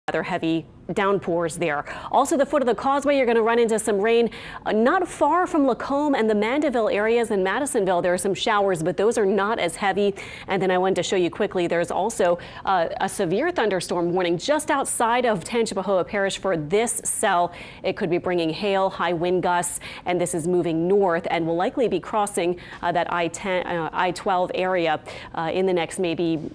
rather heavy downpours there. Also, the foot of the causeway, you're going to run into some rain not far from Lacombe and the Mandeville areas in Madisonville. There are some showers, but those are not as heavy. And then I wanted to show you quickly, there's also a severe thunderstorm warning just outside of Tangipahoa Parish for this cell. It could be bringing hail, high wind gusts, and this is moving north and will likely be crossing that I-12 area in the next maybe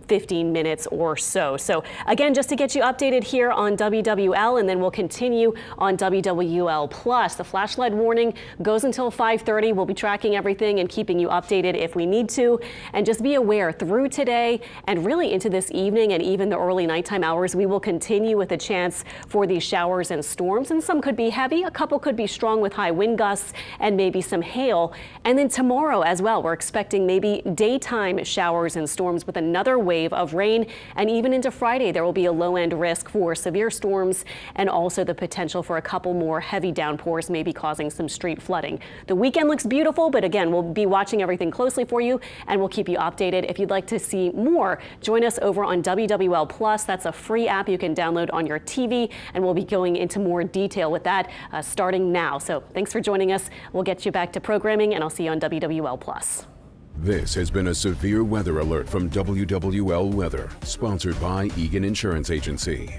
15 minutes or so. So again, just to get you updated here on WWL, and then we'll continue on WWL Plus. The flash flood warning goes until 5:30. We'll be tracking everything and keeping you updated if we need to. And just be aware through today and really into this evening and even the early nighttime hours, we will continue with a chance for these showers and storms. And some could be heavy, a couple could be strong with high wind gusts and maybe some hail. And then tomorrow as well, we're expecting maybe daytime showers and storms with another wave of rain, and even into Friday there will be a low-end risk for severe storms and also the potential for a couple more heavy downpours, maybe causing some street flooding. The weekend looks beautiful, but again, we'll be watching everything closely for you and we'll keep you updated. If you'd like to see more, join us over on WWL Plus. That's a free app you can download on your TV, and we'll be going into more detail with that starting now. So thanks for joining us. We'll get you back to programming, and I'll see you on WWL Plus. This has been a severe weather alert from WWL Weather, sponsored by Egan Insurance Agency.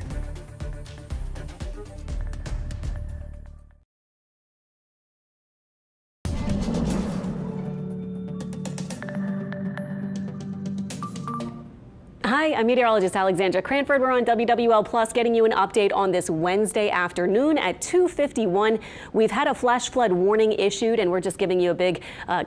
Hi, I'm meteorologist Alexandra Cranford. We're on WWL Plus, getting you an update on this Wednesday afternoon at 2:51. We've had a flash flood warning issued, and we're just giving you a big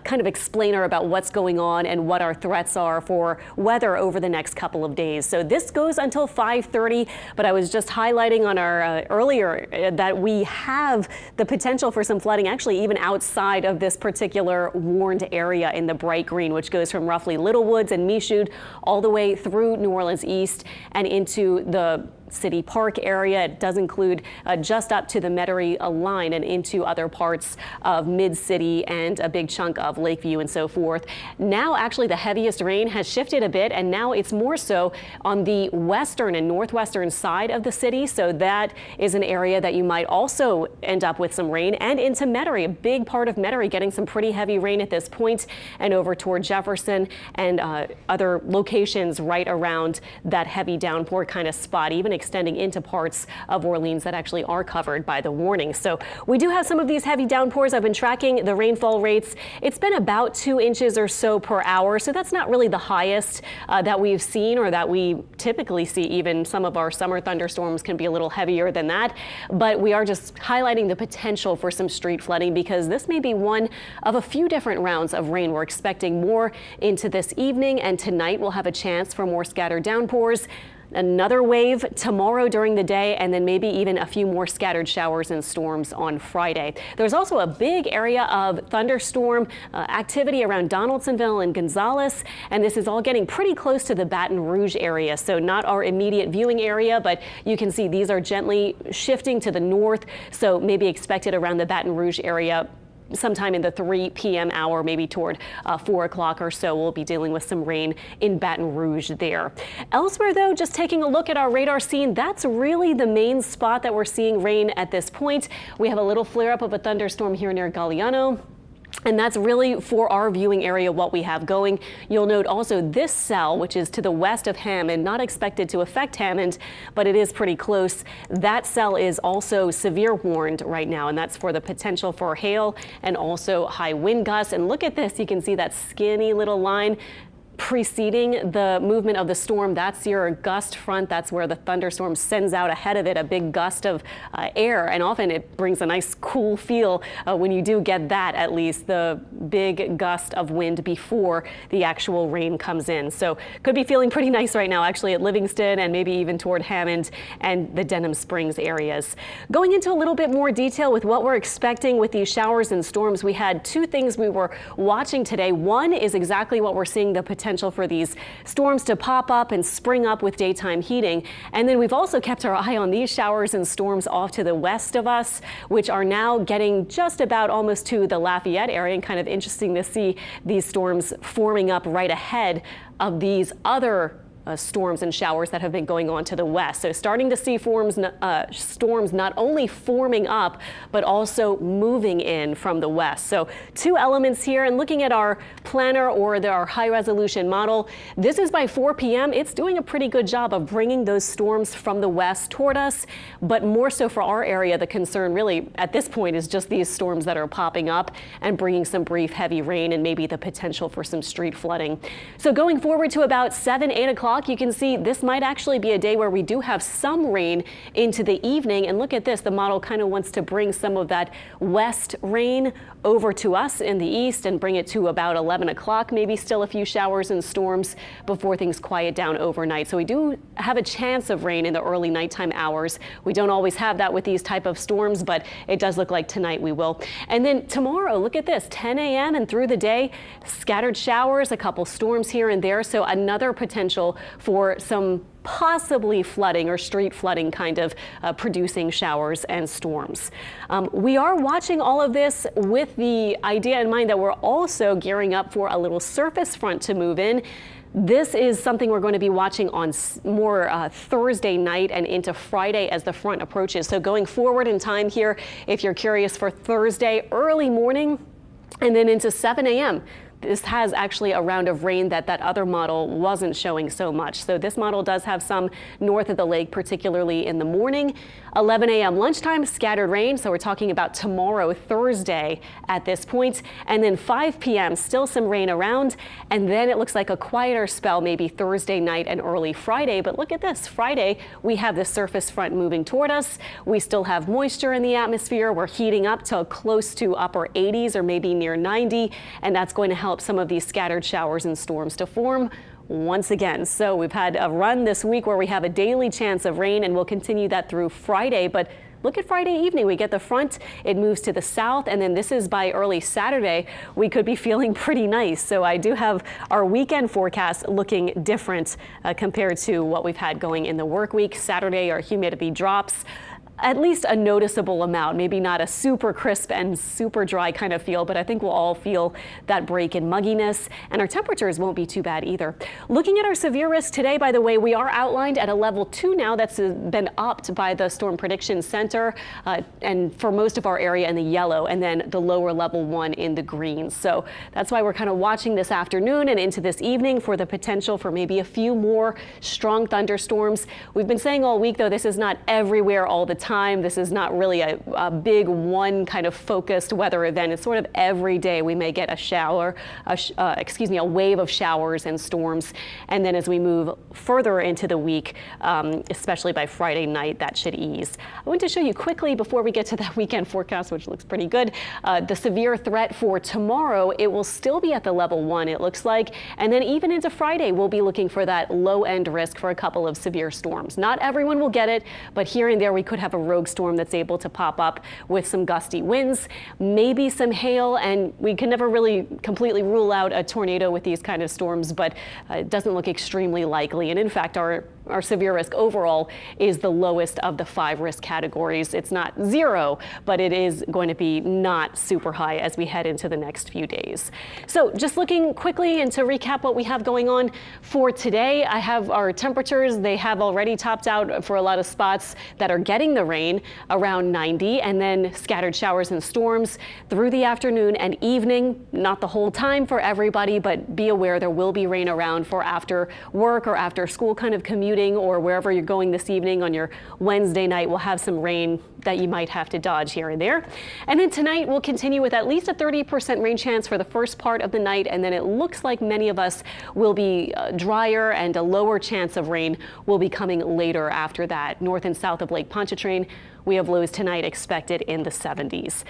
kind of explainer about what's going on and what our threats are for weather over the next couple of days. So this goes until 5:30, but I was just highlighting on our earlier that we have the potential for some flooding actually even outside of this particular warned area in the bright green, which goes from roughly Little Woods and Michoud all the way through New Orleans East and into the City Park area. It does include just up to the Metairie line and into other parts of Mid-City and a big chunk of Lakeview and so forth. Now actually the heaviest rain has shifted a bit, and now it's more so on the western and northwestern side of the city. So that is an area that you might also end up with some rain, and into Metairie, a big part of Metairie getting some pretty heavy rain at this point, and over toward Jefferson and other locations right around that heavy downpour kind of spot, even extending into parts of Orleans that actually are covered by the warning. So we do have some of these heavy downpours. I've been tracking the rainfall rates. It's been about 2 inches or so per hour. So that's not really the highest that we've seen, or that we typically see. Even some of our summer thunderstorms can be a little heavier than that. But we are just highlighting the potential for some street flooding, because this may be one of a few different rounds of rain. We're expecting more into this evening, and tonight we'll have a chance for more scattered downpours. Another wave tomorrow during the day, and then maybe even a few more scattered showers and storms on Friday. There's also a big area of thunderstorm activity around Donaldsonville and Gonzales, and this is all getting pretty close to the Baton Rouge area. So not our immediate viewing area, but you can see these are gently shifting to the north. So maybe expected around the Baton Rouge area sometime in the 3 p.m. hour, maybe toward 4 o'clock or so. We'll be dealing with some rain in Baton Rouge there. Elsewhere, though, just taking a look at our radar scene, that's really the main spot that we're seeing rain at this point. We have a little flare up of a thunderstorm here near Galliano. And that's really for our viewing area what we have going. You'll note also this cell, which is to the west of Hammond, not expected to affect Hammond, but it is pretty close. That cell is also severe warned right now, and that's for the potential for hail and also high wind gusts. And look at this, you can see that skinny little line preceding the movement of the storm. That's your gust front. That's where the thunderstorm sends out ahead of it a big gust of air, and often it brings a nice cool feel when you do get that, at least the big gust of wind before the actual rain comes in. So could be feeling pretty nice right now actually at Livingston and maybe even toward Hammond and the Denham Springs areas. Going into a little bit more detail with what we're expecting with these showers and storms, we had two things we were watching today. One is exactly what we're seeing, the potential for these storms to pop up and spring up with daytime heating. And then we've also kept our eye on these showers and storms off to the west of us, which are now getting just about almost to the Lafayette area, and kind of interesting to see these storms forming up right ahead of these other storms and showers that have been going on to the west. So starting to see storms not only forming up, but also moving in from the west. So two elements here, and looking at our planner or our high resolution model, this is by 4 p.m. It's doing a pretty good job of bringing those storms from the west toward us, but more so for our area, the concern really at this point is just these storms that are popping up and bringing some brief heavy rain and maybe the potential for some street flooding. So going forward to about 7, 8 o'clock, you can see this might actually be a day where we do have some rain into the evening. And look at this, the model kind of wants to bring some of that west rain over to us in the east and bring it to about 11 o'clock, maybe still a few showers and storms before things quiet down overnight. So we do have a chance of rain in the early nighttime hours. We don't always have that with these type of storms, but it does look like tonight we will. And then tomorrow, look at this, 10 a.m. and through the day, scattered showers, a couple storms here and there. So another potential for some possibly flooding or street flooding kind of producing showers and storms. We are watching all of this with the idea in mind that we're also gearing up for a little surface front to move in. This is something we're going to be watching on more Thursday night and into Friday as the front approaches. So going forward in time here, if you're curious for Thursday early morning and then into 7 a.m., this has actually a round of rain that other model wasn't showing so much. So this model does have some north of the lake, particularly in the morning. 11 a.m. lunchtime, scattered rain. So we're talking about tomorrow, Thursday at this point. And then 5 p.m., still some rain around. And then it looks like a quieter spell, maybe Thursday night and early Friday. But look at this, Friday, we have the surface front moving toward us. We still have moisture in the atmosphere. We're heating up to close to upper 80s or maybe near 90. And that's going to help some of these scattered showers and storms to form once again. So we've had a run this week where we have a daily chance of rain, and we'll continue that through Friday. But look at Friday evening. We get the front, it moves to the south, and then this is by early Saturday. We could be feeling pretty nice. So I do have our weekend forecast looking different compared to what we've had going in the work week. Saturday, our humidity drops at least a noticeable amount, maybe not a super crisp and super dry kind of feel, but I think we'll all feel that break in mugginess, and our temperatures won't be too bad either. Looking at our severe risk today, by the way, we are outlined at a level 2 now. That's been upped by the Storm Prediction Center, and for most of our area in the yellow, and then the lower level 1 in the green. So that's why we're kind of watching this afternoon and into this evening for the potential for maybe a few more strong thunderstorms. We've been saying all week, though, this is not everywhere all the time. This is not really a big one kind of focused weather event. It's sort of every day we may get a wave of showers and storms. And then as we move further into the week, especially by Friday night, that should ease. I want to show you quickly before we get to that weekend forecast, which looks pretty good, the severe threat for tomorrow. It will still be at the level 1, it looks like. And then even into Friday, we'll be looking for that low end risk for a couple of severe storms. Not everyone will get it, but here and there we could have a rogue storm that's able to pop up with some gusty winds, maybe some hail, and we can never really completely rule out a tornado with these kind of storms, but it doesn't look extremely likely. And in fact, our severe risk overall is the lowest of the 5 risk categories. It's not 0, but it is going to be not super high as we head into the next few days. So just looking quickly and to recap what we have going on for today, I have our temperatures. They have already topped out for a lot of spots that are getting the rain around 90, and then scattered showers and storms through the afternoon and evening. Not the whole time for everybody, but be aware there will be rain around for after work or after school kind of commuting, or wherever you're going this evening on your Wednesday night. We'll have some rain that you might have to dodge here and there. And then tonight we'll continue with at least a 30% rain chance for the first part of the night, and then it looks like many of us will be drier, and a lower chance of rain will be coming later after that. North and south of Lake Pontchartrain, we have lows tonight expected in the 70s.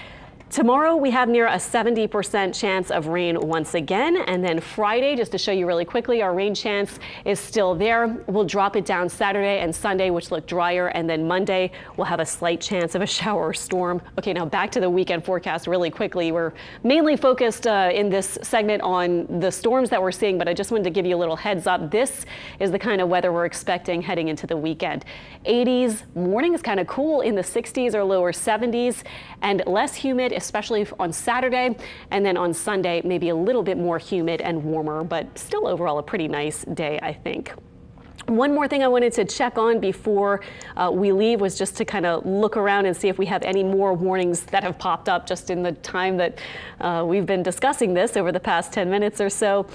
Tomorrow we have near a 70% chance of rain once again, and then Friday, just to show you really quickly, our rain chance is still there. We'll drop it down Saturday and Sunday, which look drier, and then Monday we'll have a slight chance of a shower or storm. Okay, now back to the weekend forecast really quickly. We're mainly focused in this segment on the storms that we're seeing, but I just wanted to give you a little heads up. This is the kind of weather we're expecting heading into the weekend. 80s, morning is kind of cool, in the 60s or lower 70s, and less humid, especially on Saturday, and then on Sunday, maybe a little bit more humid and warmer, but still overall a pretty nice day, I think. One more thing I wanted to check on before we leave was just to kind of look around and see if we have any more warnings that have popped up just in the time that we've been discussing this over the past 10 minutes or so.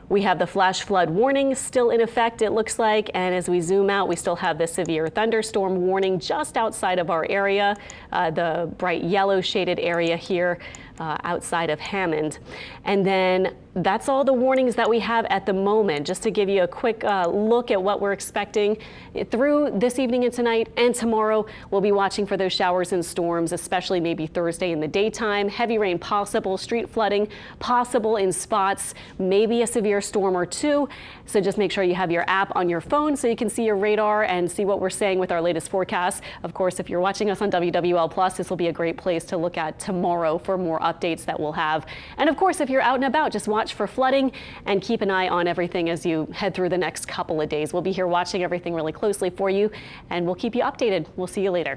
We have the flash flood warning still in effect, it looks like, and as we zoom out, we still have the severe thunderstorm warning just outside of our area, the bright yellow shaded area here outside of Hammond. And then that's all the warnings that we have at the moment. Just to give you a quick look at what we're expecting through this evening and tonight and tomorrow, we'll be watching for those showers and storms, especially maybe Thursday in the daytime. Heavy rain possible, street flooding possible in spots, maybe a severe storm or two. So just make sure you have your app on your phone so you can see your radar and see what we're saying with our latest forecast. Of course, if you're watching us on WWL Plus, this will be a great place to look at tomorrow for more updates that we'll have. And of course, if you're out and about, just watch for flooding and keep an eye on everything as you head through the next couple of days. We'll be here watching everything really closely for you, and we'll keep you updated. We'll see you later.